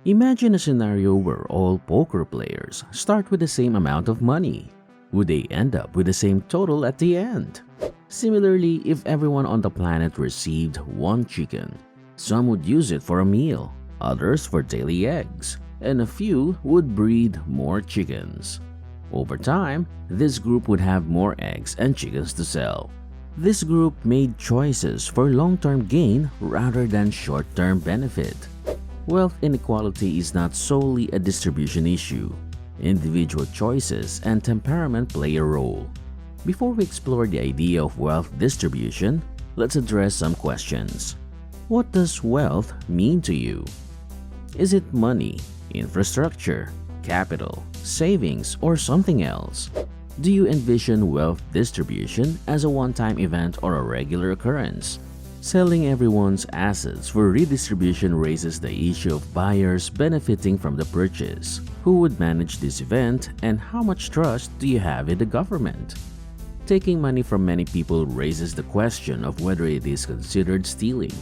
Imagine a scenario where all poker players start with the same amount of money. Would they end up with the same total at the end? Similarly, if everyone on the planet received one chicken, some would use it for a meal, others for daily eggs, and a few would breed more chickens. Over time, this group would have more eggs and chickens to sell. This group made choices for long-term gain rather than short-term benefit. Wealth inequality is not solely a distribution issue. Individual choices and temperament play a role. Before we explore the idea of wealth distribution, let's address some questions. What does wealth mean to you? Is it money, infrastructure, capital, savings, or something else? Do you envision wealth distribution as a one-time event or a regular occurrence? Selling everyone's assets for redistribution raises the issue of buyers benefiting from the purchase. Who would manage this event, and how much trust do you have in the government? Taking money from many people raises the question of whether it is considered stealing.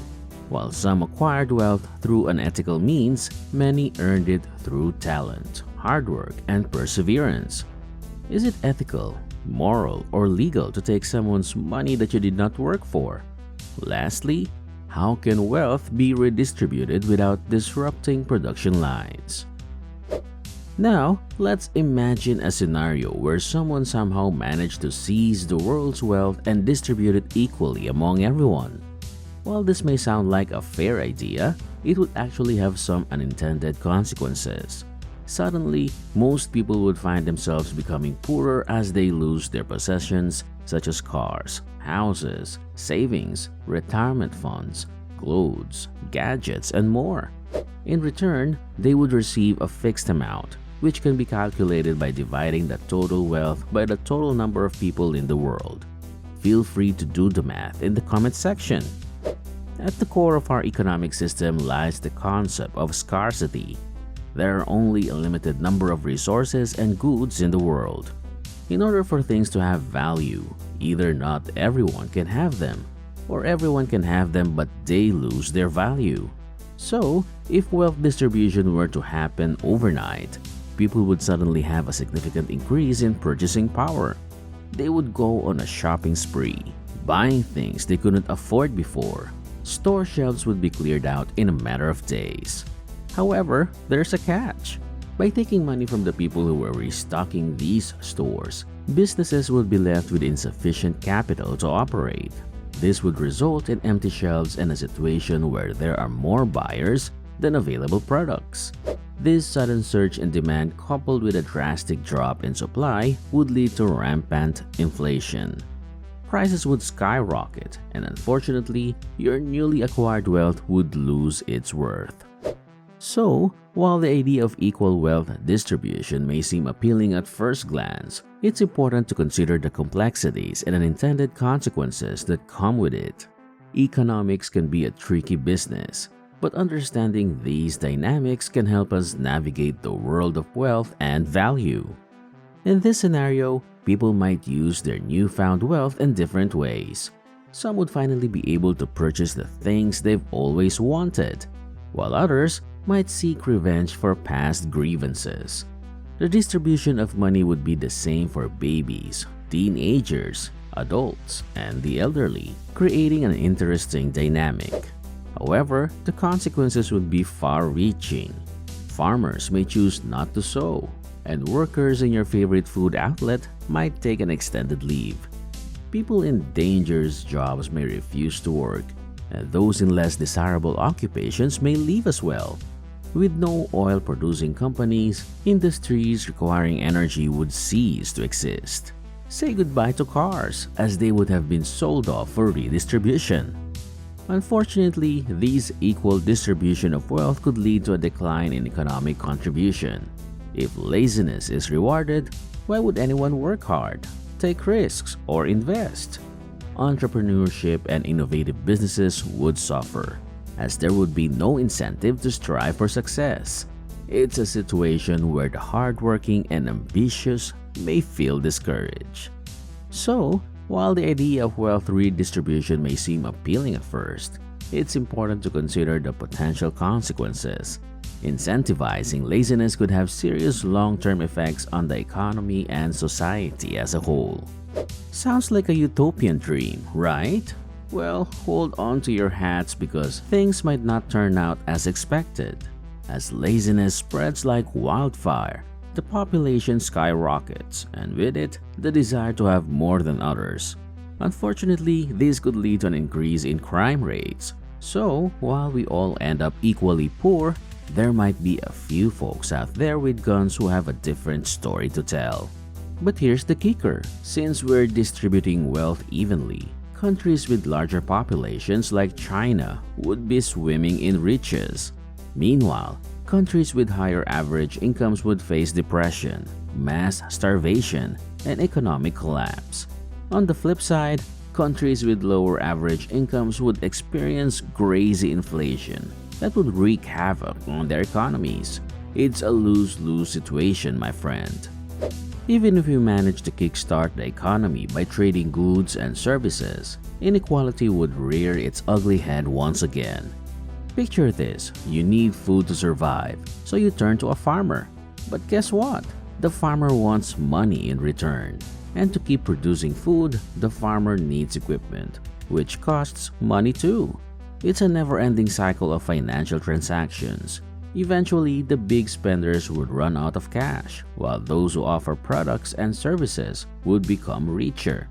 While some acquired wealth through unethical means, many earned it through talent, hard work, and perseverance. Is it ethical, moral, or legal to take someone's money that you did not work for? Lastly, how can wealth be redistributed without disrupting production lines? Now, let's imagine a scenario where someone somehow managed to seize the world's wealth and distribute it equally among everyone. While this may sound like a fair idea, it would actually have some unintended consequences. Suddenly, most people would find themselves becoming poorer as they lose their possessions such as cars, houses, savings, retirement funds, clothes, gadgets, and more. In return, they would receive a fixed amount, which can be calculated by dividing the total wealth by the total number of people in the world. Feel free to do the math in the comment section. At the core of our economic system lies the concept of scarcity. There are only a limited number of resources and goods in the world. In order for things to have value, either not everyone can have them, or everyone can have them but they lose their value. So, if wealth distribution were to happen overnight, people would suddenly have a significant increase in purchasing power. They would go on a shopping spree, buying things they couldn't afford before. Store shelves would be cleared out in a matter of days. However, there's a catch. By taking money from the people who were restocking these stores, businesses would be left with insufficient capital to operate. This would result in empty shelves and a situation where there are more buyers than available products. This sudden surge in demand coupled with a drastic drop in supply would lead to rampant inflation. Prices would skyrocket, and unfortunately, your newly acquired wealth would lose its worth. So, while the idea of equal wealth distribution may seem appealing at first glance, it's important to consider the complexities and unintended consequences that come with it. Economics can be a tricky business, but understanding these dynamics can help us navigate the world of wealth and value. In this scenario, people might use their newfound wealth in different ways. Some would finally be able to purchase the things they've always wanted, while others might seek revenge for past grievances. The distribution of money would be the same for babies, teenagers, adults, and the elderly, creating an interesting dynamic. However, the consequences would be far-reaching. Farmers may choose not to sow, and workers in your favorite food outlet might take an extended leave. People in dangerous jobs may refuse to work, and those in less desirable occupations may leave as well. With no oil-producing companies, industries requiring energy would cease to exist. Say goodbye to cars, as they would have been sold off for redistribution. Unfortunately, this equal distribution of wealth could lead to a decline in economic contribution. If laziness is rewarded, why would anyone work hard, take risks, or invest? Entrepreneurship and innovative businesses would suffer, as there would be no incentive to strive for success. It's a situation where the hardworking and ambitious may feel discouraged. So, while the idea of wealth redistribution may seem appealing at first, it's important to consider the potential consequences. Incentivizing laziness could have serious long-term effects on the economy and society as a whole. Sounds like a utopian dream, right? Well, hold on to your hats because things might not turn out as expected. As laziness spreads like wildfire, the population skyrockets, and with it, the desire to have more than others. Unfortunately, this could lead to an increase in crime rates. So, while we all end up equally poor, there might be a few folks out there with guns who have a different story to tell. But here's the kicker: since we're distributing wealth evenly, countries with larger populations like China would be swimming in riches. Meanwhile, countries with higher average incomes would face depression, mass starvation, and economic collapse. On the flip side, countries with lower average incomes would experience crazy inflation that would wreak havoc on their economies. It's a lose-lose situation, my friend. Even if we manage to kickstart the economy by trading goods and services, inequality would rear its ugly head once again. Picture this: you need food to survive, so you turn to a farmer. But guess what? The farmer wants money in return. And to keep producing food, the farmer needs equipment, which costs money too. It's a never-ending cycle of financial transactions. Eventually, the big spenders would run out of cash, while those who offer products and services would become richer.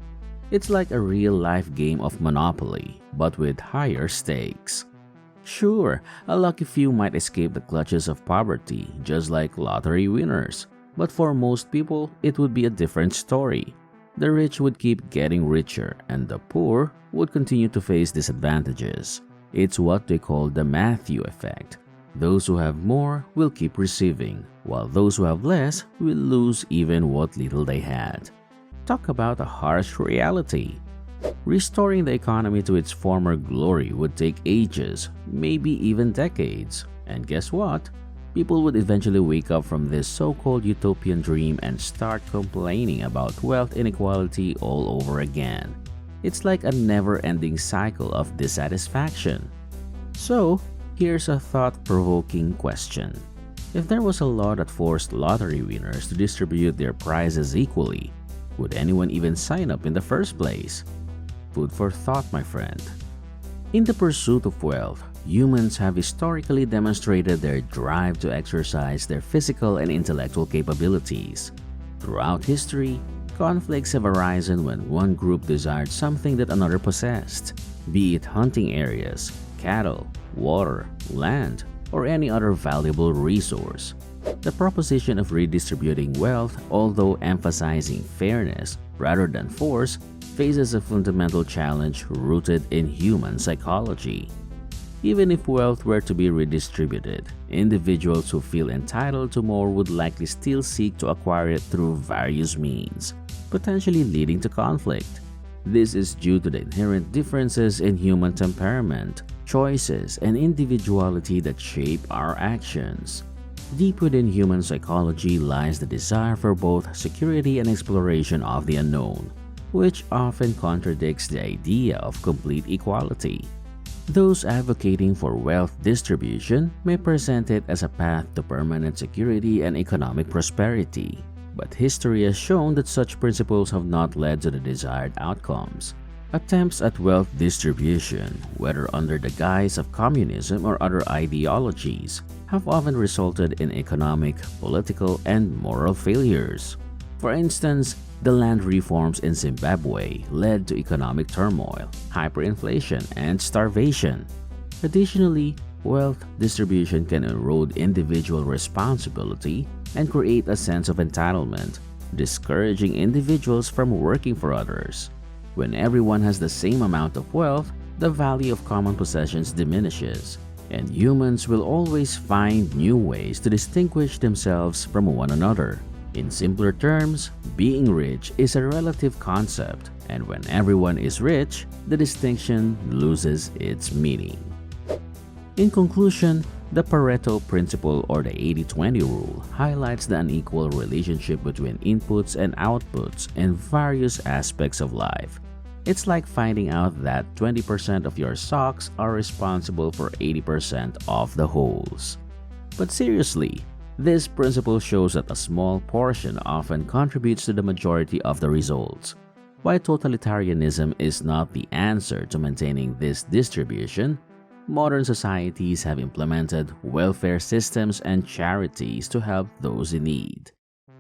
It's like a real-life game of Monopoly, but with higher stakes. Sure, a lucky few might escape the clutches of poverty, just like lottery winners. But for most people, it would be a different story. The rich would keep getting richer, and the poor would continue to face disadvantages. It's what they call the Matthew effect. Those who have more will keep receiving, while those who have less will lose even what little they had. Talk about a harsh reality. Restoring the economy to its former glory would take ages, maybe even decades. And guess what? People would eventually wake up from this so-called utopian dream and start complaining about wealth inequality all over again. It's like a never-ending cycle of dissatisfaction. So, here's a thought-provoking question. If there was a law that forced lottery winners to distribute their prizes equally, would anyone even sign up in the first place? Food for thought, my friend. In the pursuit of wealth, humans have historically demonstrated their drive to exercise their physical and intellectual capabilities. Throughout history, conflicts have arisen when one group desired something that another possessed, be it hunting areas, cattle, water, land, or any other valuable resource. The proposition of redistributing wealth, although emphasizing fairness rather than force, faces a fundamental challenge rooted in human psychology. Even if wealth were to be redistributed, individuals who feel entitled to more would likely still seek to acquire it through various means, potentially leading to conflict. This is due to the inherent differences in human temperament, choices, and individuality that shape our actions. Deep within human psychology lies the desire for both security and exploration of the unknown, which often contradicts the idea of complete equality. Those advocating for wealth distribution may present it as a path to permanent security and economic prosperity, but history has shown that such principles have not led to the desired outcomes. Attempts at wealth distribution, whether under the guise of communism or other ideologies, have often resulted in economic, political, and moral failures. For instance, the land reforms in Zimbabwe led to economic turmoil, hyperinflation, and starvation. Additionally, wealth distribution can erode individual responsibility and create a sense of entitlement, discouraging individuals from working for others. When everyone has the same amount of wealth, the value of common possessions diminishes, and humans will always find new ways to distinguish themselves from one another. In simpler terms, being rich is a relative concept, and when everyone is rich, the distinction loses its meaning. In conclusion, the Pareto principle or the 80-20 rule highlights the unequal relationship between inputs and outputs in various aspects of life. It's like finding out that 20% of your socks are responsible for 80% of the holes. But seriously, this principle shows that a small portion often contributes to the majority of the results. While totalitarianism is not the answer to maintaining this distribution, modern societies have implemented welfare systems and charities to help those in need.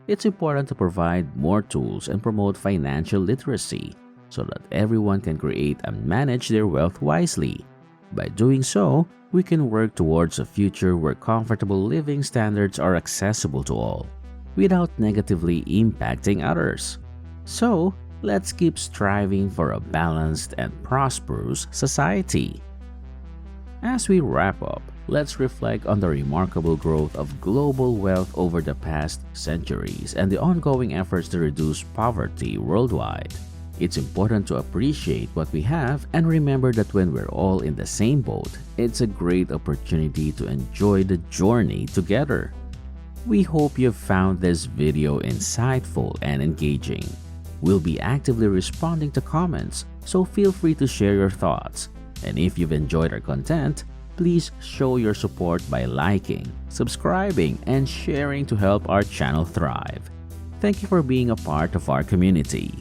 It's important to provide more tools and promote financial literacy so that everyone can create and manage their wealth wisely. By doing so, we can work towards a future where comfortable living standards are accessible to all, without negatively impacting others. So, let's keep striving for a balanced and prosperous society. As we wrap up, let's reflect on the remarkable growth of global wealth over the past centuries and the ongoing efforts to reduce poverty worldwide. It's important to appreciate what we have and remember that when we're all in the same boat, it's a great opportunity to enjoy the journey together. We hope you've found this video insightful and engaging. We'll be actively responding to comments, so feel free to share your thoughts. And if you've enjoyed our content, please show your support by liking, subscribing, and sharing to help our channel thrive. Thank you for being a part of our community.